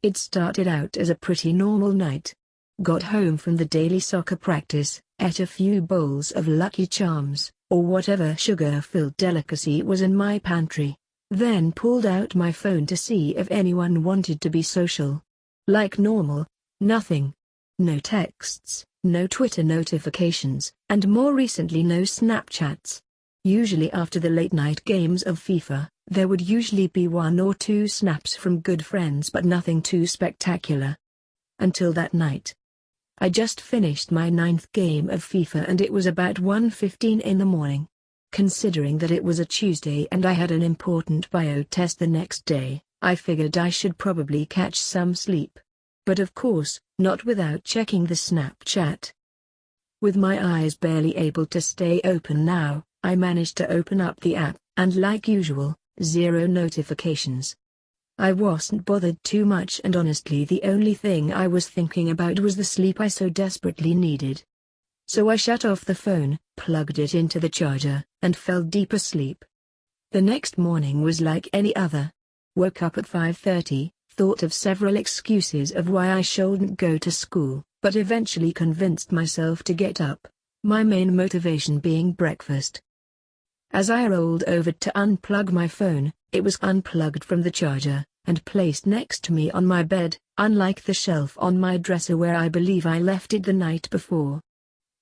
It started out as a pretty normal night. Got home from the daily soccer practice, ate a few bowls of Lucky Charms, or whatever sugar-filled delicacy was in my pantry. Then pulled out my phone to see if anyone wanted to be social. Like normal, nothing. No texts, no Twitter notifications, and more recently no Snapchats. Usually after the late-night games of FIFA, there would usually be 1 or 2 snaps from good friends, but nothing too spectacular. Until that night. I just finished my 9th game of FIFA and it was about 1:15 in the morning. Considering that it was a Tuesday and I had an important bio test the next day, I figured I should probably catch some sleep. But of course, not without checking the Snapchat. With my eyes barely able to stay open now, I managed to open up the app, and like usual, 0 notifications. I wasn't bothered too much, and honestly the only thing I was thinking about was the sleep I so desperately needed. So I shut off the phone, plugged it into the charger, and fell deep asleep. The next morning was like any other. Woke up at 5:30, thought of several excuses of why I shouldn't go to school, but eventually convinced myself to get up, my main motivation being breakfast. As I rolled over to unplug my phone, it was unplugged from the charger, and placed next to me on my bed, unlike the shelf on my dresser where I believe I left it the night before.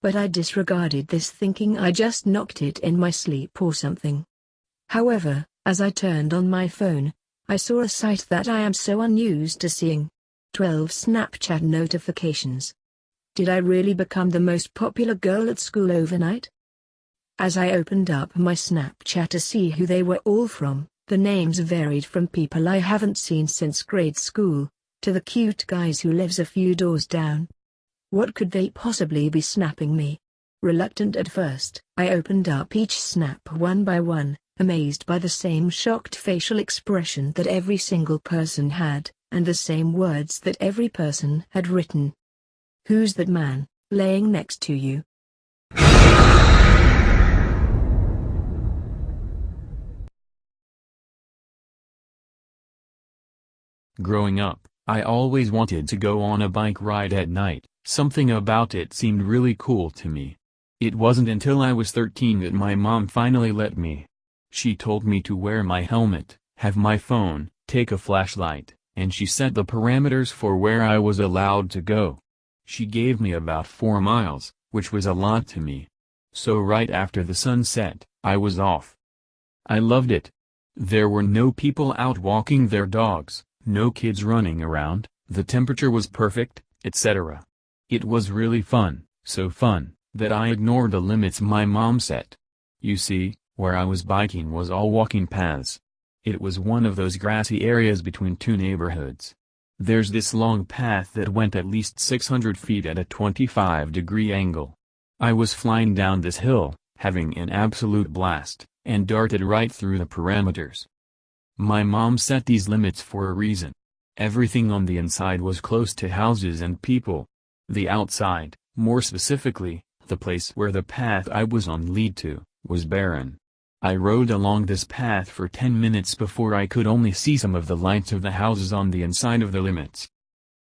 But I disregarded this, thinking I just knocked it in my sleep or something. However, as I turned on my phone, I saw a sight that I am so unused to seeing. 12 Snapchat notifications. Did I really become the most popular girl at school overnight? As I opened up my Snapchat to see who they were all from, the names varied from people I haven't seen since grade school, to the cute guys who lives a few doors down. What could they possibly be snapping me? Reluctant at first, I opened up each snap one by one, amazed by the same shocked facial expression that every single person had, and the same words that every person had written. "Who's that man, laying next to you?" Growing up, I always wanted to go on a bike ride at night. Something about it seemed really cool to me. It wasn't until I was 13 that my mom finally let me. She told me to wear my helmet, have my phone, take a flashlight, and she set the parameters for where I was allowed to go. She gave me about 4 miles, which was a lot to me. So right after the sun set, I was off. I loved it. There were no people out walking their dogs, no kids running around, the temperature was perfect, etc. It was really fun, so fun, that I ignored the limits my mom set. You see, where I was biking was all walking paths. It was one of those grassy areas between 2 neighborhoods. There's this long path that went at least 600 feet at a 25-degree angle. I was flying down this hill, having an absolute blast, and darted right through the parameters. My mom set these limits for a reason. Everything on the inside was close to houses and people. The outside, more specifically, the place where the path I was on led to, was barren. I rode along this path for 10 minutes before I could only see some of the lights of the houses on the inside of the limits.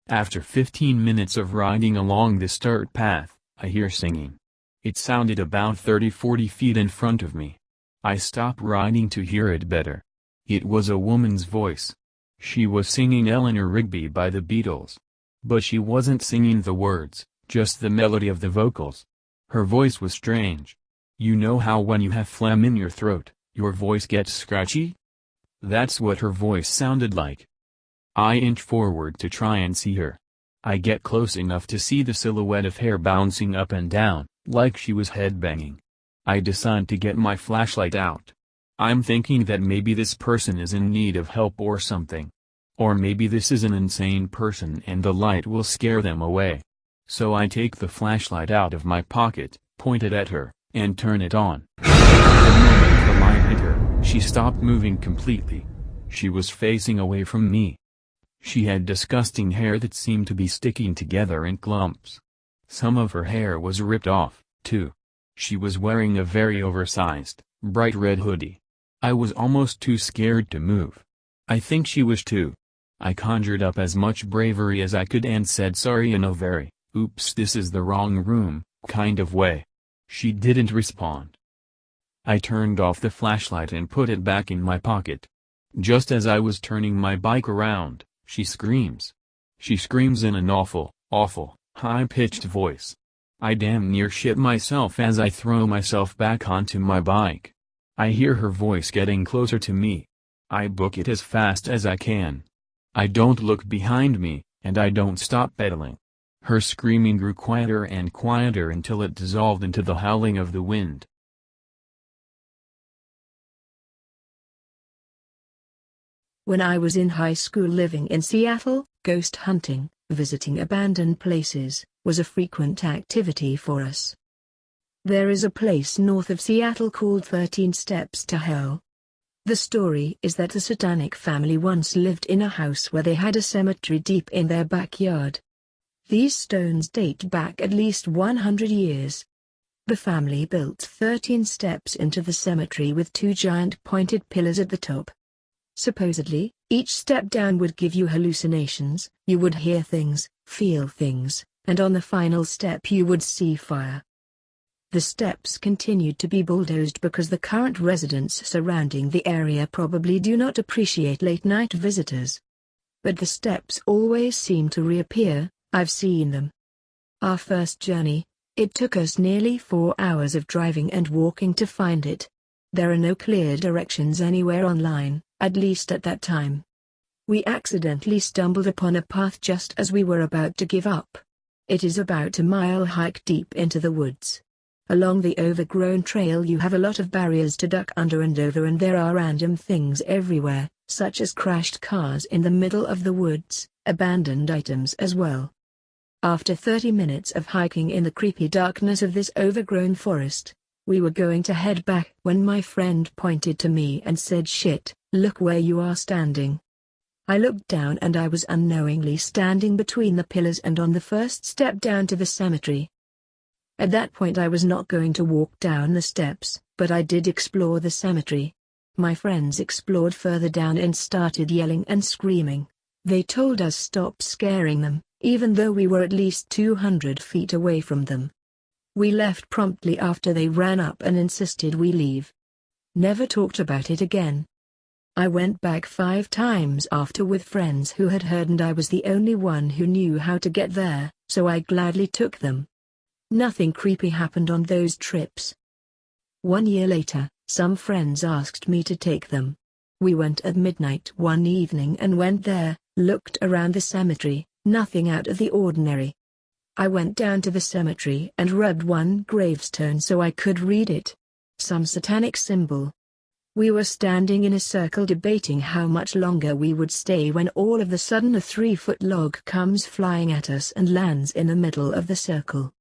After 15 minutes of riding along this dirt path, I hear singing. It sounded about 30-40 feet in front of me. I stopped riding to hear it better. It was a woman's voice. She was singing Eleanor Rigby by the Beatles. But she wasn't singing the words, just the melody of the vocals. Her voice was strange. You know how when you have phlegm in your throat, your voice gets scratchy? That's what her voice sounded like. I inch forward to try and see her. I get close enough to see the silhouette of hair bouncing up and down, like she was headbanging. I decide to get my flashlight out. I'm thinking that maybe this person is in need of help or something. Or maybe this is an insane person and the light will scare them away. So I take the flashlight out of my pocket, point it at her, and turn it on. The moment the light hit her, she stopped moving completely. She was facing away from me. She had disgusting hair that seemed to be sticking together in clumps. Some of her hair was ripped off, too. She was wearing a very oversized, bright red hoodie. I was almost too scared to move. I think she was too. I conjured up as much bravery as I could and said sorry in a very, "Oops, this is the wrong room," kind of way. She didn't respond. I turned off the flashlight and put it back in my pocket. Just as I was turning my bike around, she screams. She screams in an awful, high-pitched voice. I damn near shit myself as I throw myself back onto my bike. I hear her voice getting closer to me. I book it as fast as I can. I don't look behind me, and I don't stop pedaling. Her screaming grew quieter and quieter until it dissolved into the howling of the wind. When I was in high school living in Seattle, ghost hunting, visiting abandoned places, was a frequent activity for us. There is a place north of Seattle called 13 Steps to Hell. The story is that a satanic family once lived in a house where they had a cemetery deep in their backyard. These stones date back at least 100 years. The family built 13 steps into the cemetery with 2 giant pointed pillars at the top. Supposedly, each step down would give you hallucinations, you would hear things, feel things, and on the final step you would see fire. The steps continued to be bulldozed because the current residents surrounding the area probably do not appreciate late-night visitors. But the steps always seem to reappear. I've seen them. Our first journey, it took us nearly 4 hours of driving and walking to find it. There are no clear directions anywhere online, at least at that time. We accidentally stumbled upon a path just as we were about to give up. It is about a mile hike deep into the woods. Along the overgrown trail you have a lot of barriers to duck under and over, and there are random things everywhere, such as crashed cars in the middle of the woods, abandoned items as well. After 30 minutes of hiking in the creepy darkness of this overgrown forest, we were going to head back when my friend pointed to me and said, "Shit, look where you are standing." I looked down and I was unknowingly standing between the pillars and on the first step down to the cemetery. At that point I was not going to walk down the steps, but I did explore the cemetery. My friends explored further down and started yelling and screaming. They told us stop scaring them, even though we were at least 200 feet away from them. We left promptly after they ran up and insisted we leave. Never talked about it again. I went back 5 times after with friends who had heard, and I was the only one who knew how to get there, so I gladly took them. Nothing creepy happened on those trips. 1 year later, some friends asked me to take them. We went at midnight one evening and went there, looked around the cemetery, nothing out of the ordinary. I went down to the cemetery and rubbed one gravestone so I could read it. Some satanic symbol. We were standing in a circle debating how much longer we would stay when all of a sudden a 3-foot log comes flying at us and lands in the middle of the circle.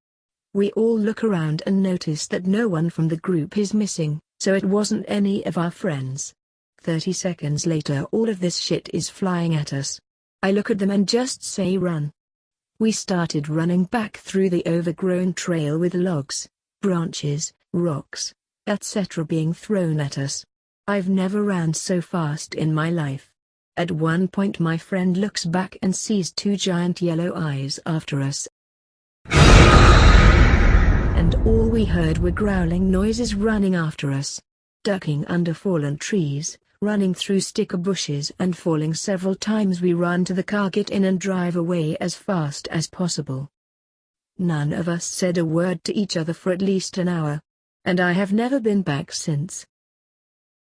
We all look around and notice that no one from the group is missing, so it wasn't any of our friends. 30 seconds later all of this shit is flying at us. I look at them and just say run. We started running back through the overgrown trail with logs, branches, rocks, etc. being thrown at us. I've never ran so fast in my life. At one point my friend looks back and sees 2 giant yellow eyes after us. And all we heard were growling noises running after us. Ducking under fallen trees, running through sticker bushes and falling several times. We run to the car, get in and drive away as fast as possible. None of us said a word to each other for at least an hour. And I have never been back since.